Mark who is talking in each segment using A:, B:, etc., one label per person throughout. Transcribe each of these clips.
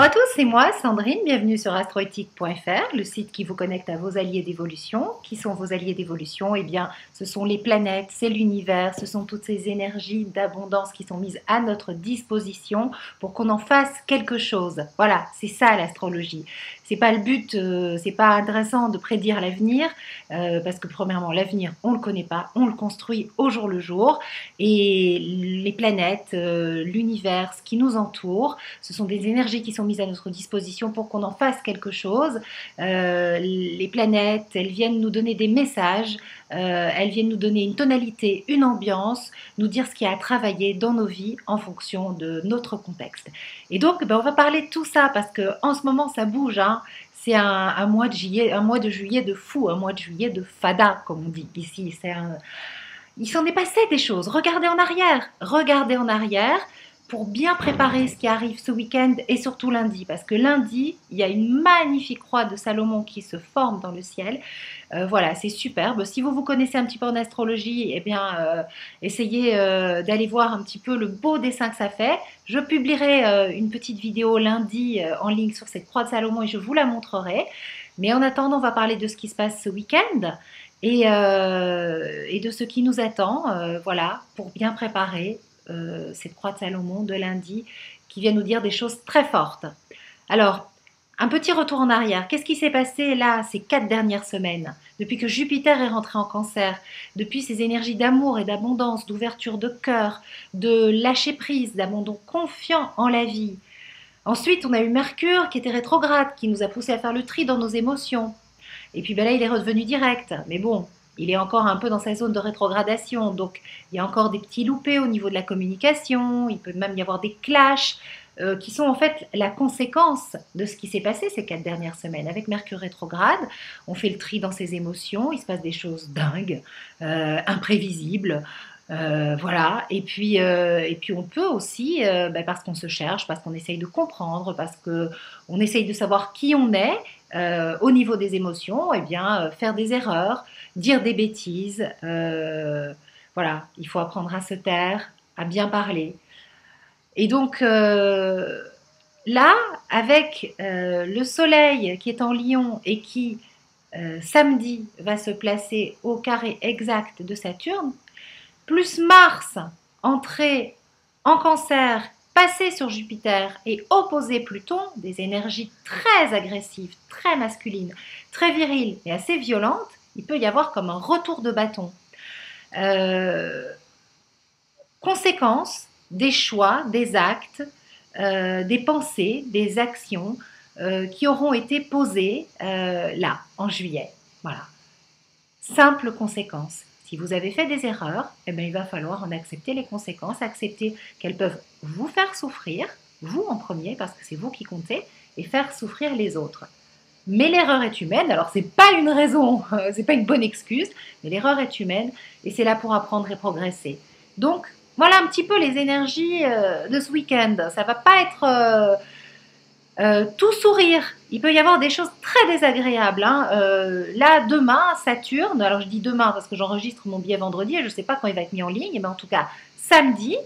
A: à tous, c'est moi, Sandrine, bienvenue sur astroéthique.fr, le site qui vous connecte à vos alliés d'évolution. Qui sont vos alliés d'évolution? Eh bien, ce sont les planètes, c'est l'univers, ce sont toutes ces énergies d'abondance qui sont mises à notre disposition pour qu'on en fasse quelque chose. Voilà, c'est ça l'astrologie. C'est pas le but, c'est pas intéressant de prédire l'avenir, parce que premièrement, l'avenir, on le connaît pas, on le construit au jour le jour, et les planètes, l'univers, ce qui nous entoure, ce sont des énergies qui sont mises à notre disposition pour qu'on en fasse quelque chose. Les planètes, elles viennent nous donner des messages, elles viennent nous donner une tonalité, une ambiance, nous dire ce qu'il y a à travailler dans nos vies en fonction de notre contexte. Et donc, on va parler de tout ça parce qu'en ce moment, ça bouge, hein. C'est un mois de juillet de fou, un mois de juillet de fada, comme on dit ici. Il s'en est passé des choses. Regardez en arrière pour bien préparer ce qui arrive ce week-end et surtout lundi. Parce que lundi, il y a une magnifique croix de Salomon qui se forme dans le ciel. Voilà, c'est superbe. Si vous vous connaissez un petit peu en astrologie, eh bien, essayez d'aller voir un petit peu le beau dessin que ça fait. Je publierai une petite vidéo lundi en ligne sur cette croix de Salomon et je vous la montrerai. Mais en attendant, on va parler de ce qui se passe ce week-end et de ce qui nous attend, voilà, pour bien préparer cette croix de Salomon de lundi qui vient nous dire des choses très fortes. Alors, un petit retour en arrière. Qu'est-ce qui s'est passé là ces 4 dernières semaines? Depuis que Jupiter est rentré en Cancer, depuis ces énergies d'amour et d'abondance, d'ouverture de cœur, de lâcher prise, d'abandon confiant en la vie. Ensuite, on a eu Mercure qui était rétrograde, qui nous a poussé à faire le tri dans nos émotions. Et puis là, il est redevenu direct. Mais bon, il est encore un peu dans sa zone de rétrogradation. Donc, il y a encore des petits loupés au niveau de la communication. Il peut même y avoir des clashs qui sont en fait la conséquence de ce qui s'est passé ces 4 dernières semaines. Avec Mercure rétrograde, on fait le tri dans ses émotions. Il se passe des choses dingues, imprévisibles. Voilà, et puis on peut aussi, parce qu'on se cherche, parce qu'on essaye de comprendre, parce qu'on essaye de savoir qui on est au niveau des émotions, et bien faire des erreurs, dire des bêtises, voilà, il faut apprendre à se taire, à bien parler. Et donc là, avec le soleil qui est en Lion et qui samedi va se placer au carré exact de Saturne, plus Mars entré en Cancer, passé sur Jupiter et opposé Pluton, des énergies très agressives, très masculines, très viriles et assez violentes, il peut y avoir comme un retour de bâton. Conséquence des choix, des actes, des pensées, des actions qui auront été posées là, en juillet. Voilà. Simple conséquence. Si vous avez fait des erreurs, eh bien, il va falloir en accepter les conséquences, accepter qu'elles peuvent vous faire souffrir, vous en premier, parce que c'est vous qui comptez, et faire souffrir les autres. Mais l'erreur est humaine, alors c'est pas une raison, c'est pas une bonne excuse, mais l'erreur est humaine, et c'est là pour apprendre et progresser. Donc, voilà un petit peu les énergies de ce week-end. Ça va pas être tout sourire. Il peut y avoir des choses très désagréables. Hein. Là, demain, Saturne, alors je dis demain parce que j'enregistre mon billet vendredi et je ne sais pas quand il va être mis en ligne, mais en tout cas, samedi,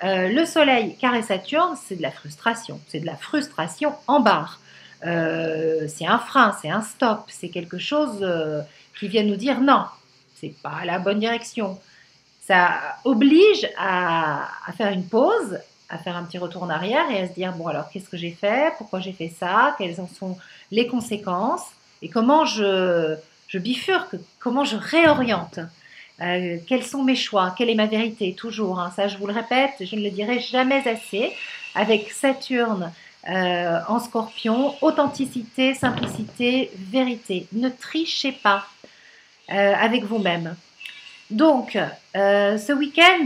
A: le Soleil carré Saturne, c'est de la frustration. C'est de la frustration en barre. C'est un frein, c'est un stop, c'est quelque chose qui vient nous dire non, c'est pas la bonne direction. Ça oblige à faire une pause, à faire un petit retour en arrière et à se dire, bon alors qu'est-ce que j'ai fait, pourquoi j'ai fait ça, quelles en sont les conséquences et comment je bifurque, comment je réoriente, quels sont mes choix, quelle est ma vérité, toujours, hein, ça je vous le répète, je ne le dirai jamais assez, avec Saturne en Scorpion, authenticité, simplicité, vérité, ne trichez pas avec vous-même. Donc, ce week-end,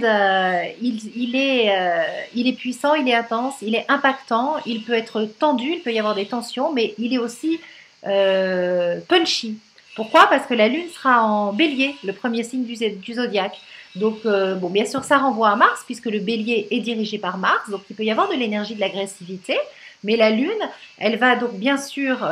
A: il est puissant, il est intense, il est impactant, il peut être tendu, il peut y avoir des tensions, mais il est aussi punchy. Pourquoi? Parce que la Lune sera en Bélier, le premier signe du zodiaque. Donc, bon, bien sûr, ça renvoie à Mars, puisque le Bélier est dirigé par Mars, donc il peut y avoir de l'énergie, de l'agressivité, mais la Lune, elle va donc bien sûr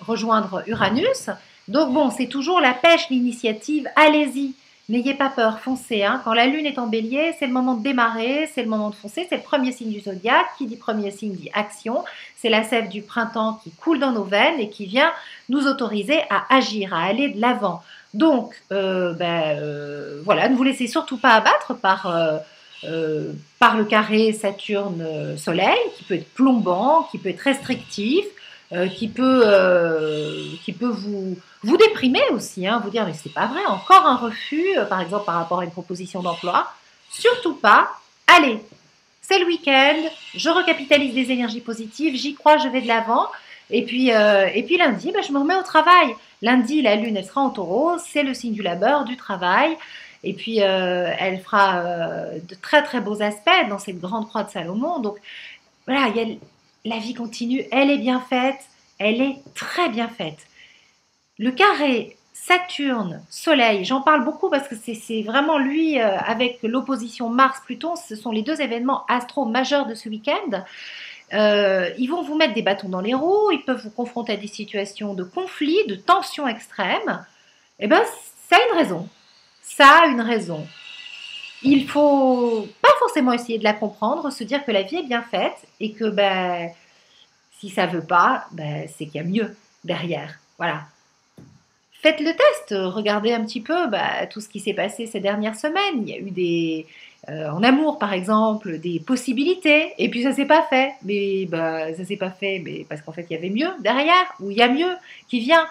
A: rejoindre Uranus. Donc bon, c'est toujours la pêche, l'initiative, allez-y. N'ayez pas peur, foncez. Hein. Quand la lune est en bélier, c'est le moment de démarrer, c'est le moment de foncer, c'est le premier signe du zodiaque. Qui dit premier signe dit action. C'est la sève du printemps qui coule dans nos veines et qui vient nous autoriser à agir, à aller de l'avant. Donc, voilà, ne vous laissez surtout pas abattre par le carré Saturne-Soleil, qui peut être plombant, qui peut être restrictif, qui peut vous déprimer aussi, hein, vous dire mais c'est pas vrai, encore un refus, par exemple par rapport à une proposition d'emploi. Surtout pas, allez, c'est le week-end, je recapitalise des énergies positives, j'y crois, je vais de l'avant. Et puis lundi, je me remets au travail. Lundi, la lune, elle sera en taureau, c'est le signe du labeur, du travail. Et puis, elle fera de très très beaux aspects dans cette grande croix de Salomon. Donc, voilà, la vie continue, elle est bien faite, elle est très bien faite. Le carré Saturne-Soleil, j'en parle beaucoup parce que c'est vraiment lui, avec l'opposition Mars-Pluton, ce sont les deux événements astro majeurs de ce week-end. Ils vont vous mettre des bâtons dans les roues, ils peuvent vous confronter à des situations de conflit, de tension extrême. Eh bien, ça a une raison. Ça a une raison. Il faut pas forcément essayer de la comprendre, se dire que la vie est bien faite et que si ça veut pas, c'est qu'il y a mieux derrière. Voilà. Faites le test, regardez un petit peu tout ce qui s'est passé ces dernières semaines. Il y a eu en amour par exemple, des possibilités, et puis ça s'est pas fait. Mais ça s'est pas fait, mais parce qu'en fait il y avait mieux derrière, ou il y a mieux qui vient.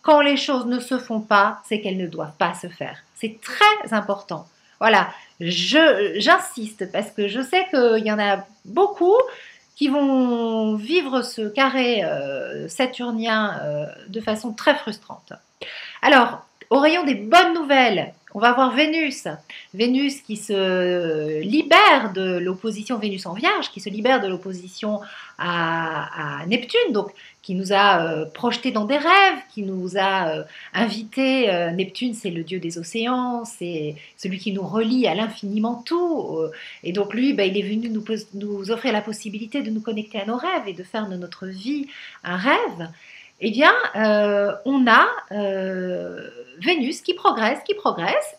A: Quand les choses ne se font pas, c'est qu'elles ne doivent pas se faire. C'est très important. Voilà, j'insiste parce que je sais qu'il y en a beaucoup qui vont vivre ce carré saturnien de façon très frustrante. Alors, au rayon des bonnes nouvelles, on va voir Vénus. Vénus qui se libère de l'opposition, Vénus en Vierge, qui se libère de l'opposition à Neptune, donc qui nous a projetés dans des rêves, qui nous a invités. Neptune, c'est le dieu des océans, c'est celui qui nous relie à l'infiniment tout. Et donc lui, il est venu nous offrir la possibilité de nous connecter à nos rêves et de faire de notre vie un rêve. Eh bien, on a Vénus qui progresse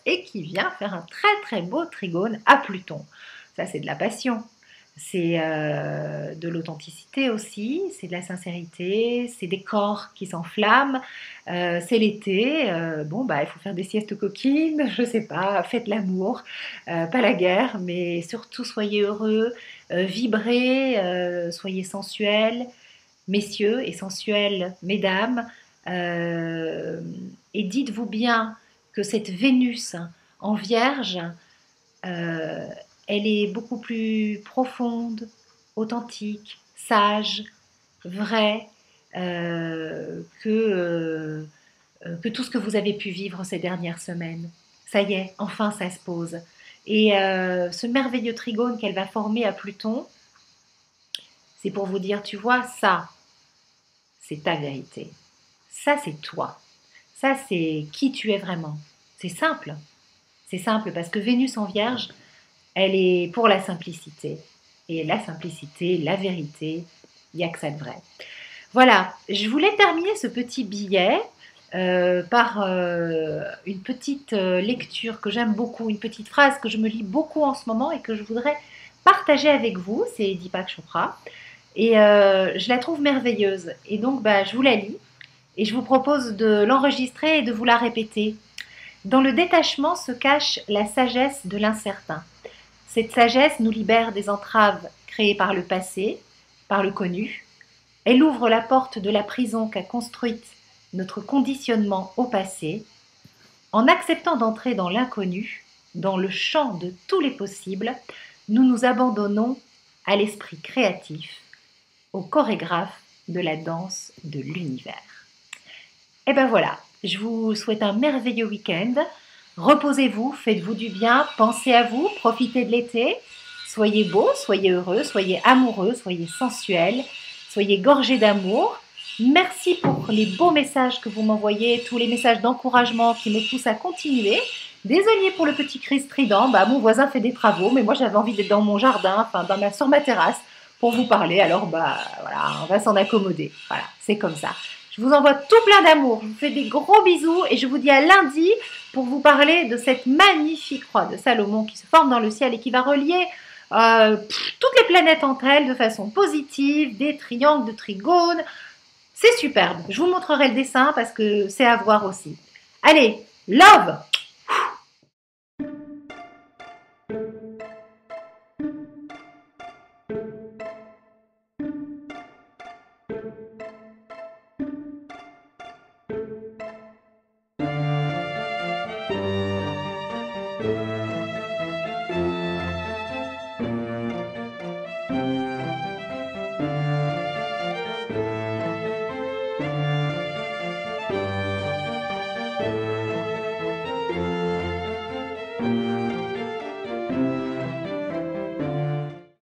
A: et qui vient faire un très très beau trigone à Pluton. Ça, c'est de la passion. C'est de l'authenticité aussi, c'est de la sincérité, c'est des corps qui s'enflamment, c'est l'été, il faut faire des siestes coquines, je sais pas, faites l'amour, pas la guerre, mais surtout soyez heureux, vibrez, soyez sensuels, messieurs, et sensuelles, mesdames, et dites-vous bien que cette Vénus en Vierge, elle est beaucoup plus profonde, authentique, sage, vraie que tout ce que vous avez pu vivre ces dernières semaines. Ça y est, enfin ça se pose. Et ce merveilleux trigone qu'elle va former à Pluton, c'est pour vous dire, tu vois, ça, c'est ta vérité. Ça, c'est toi. Ça, c'est qui tu es vraiment. C'est simple. C'est simple parce que Vénus en Vierge, elle est pour la simplicité. Et la simplicité, la vérité, il n'y a que ça de vrai. Voilà, je voulais terminer ce petit billet par une petite lecture que j'aime beaucoup, une petite phrase que je me lis beaucoup en ce moment et que je voudrais partager avec vous. C'est Deepak Chopra. Et je la trouve merveilleuse. Et donc, je vous la lis et je vous propose de l'enregistrer et de vous la répéter. Dans le détachement se cache la sagesse de l'incertain. Cette sagesse nous libère des entraves créées par le passé, par le connu. Elle ouvre la porte de la prison qu'a construite notre conditionnement au passé. En acceptant d'entrer dans l'inconnu, dans le champ de tous les possibles, nous nous abandonnons à l'esprit créatif, au chorégraphe de la danse de l'univers. Et ben voilà, je vous souhaite un merveilleux week-end. Reposez-vous, faites-vous du bien, pensez à vous, profitez de l'été. Soyez beaux, soyez heureux, soyez amoureux, soyez sensuels, soyez gorgés d'amour. Merci pour les beaux messages que vous m'envoyez, tous les messages d'encouragement qui me poussent à continuer. Désolée pour le petit cri strident, mon voisin fait des travaux, mais moi j'avais envie d'être dans mon jardin, sur ma terrasse, pour vous parler. Alors voilà, on va s'en accommoder. Voilà, c'est comme ça. Je vous envoie tout plein d'amour. Je vous fais des gros bisous et je vous dis à lundi pour vous parler de cette magnifique croix de Salomon qui se forme dans le ciel et qui va relier toutes les planètes entre elles de façon positive, des triangles, de trigones. C'est superbe. Je vous montrerai le dessin parce que c'est à voir aussi. Allez, love!